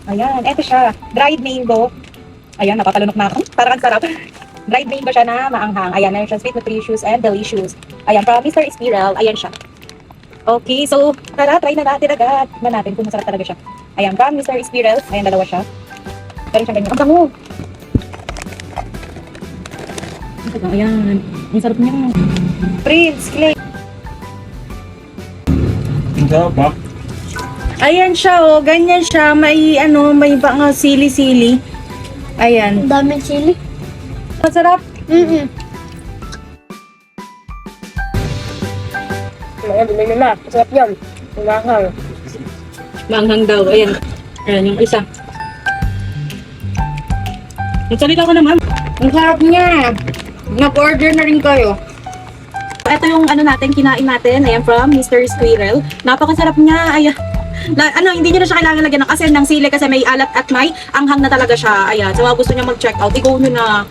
Ayan, eto siya. Dried mango. Ayan, napapalunok na ako. Parang ang sarap. Dried mango siya na maanghang. Ayan, meron siya sweet, nutritious, and delicious. Ayan, from Mr. Espiral. Ayan siya. Okay, so tara, try na natin agad. Tignan natin kung masarap talaga siya. Ayan, from Mr. Espiral. Ayan, dalawa siya. Meron siyang ganyan. Ang bango! Ayan, ang sarap niya. Prince, Clay. Ang sarap ha? Ayan siya, oh. Ganyan siya. May, may mga sili-sili. Ayan. Ang daming chili. Masarap. Ayan, bilhin na. Masarap yan. Umanghang. Manghang daw. Ayan. Ayan, yung isa. Nagsalita ko naman. Ang sarap niya. Nag-order na rin kayo. Ito yung natin, kinain natin. Ayan, from Mr. Squirrel. Napakasarap niya. Ayan. Hindi nyo na siya kailangan lagyan ng asin ng sili kasi may alat at may anghang na talaga siya. Ayan. So, mga gusto niya mag-check out, i-go nyo na.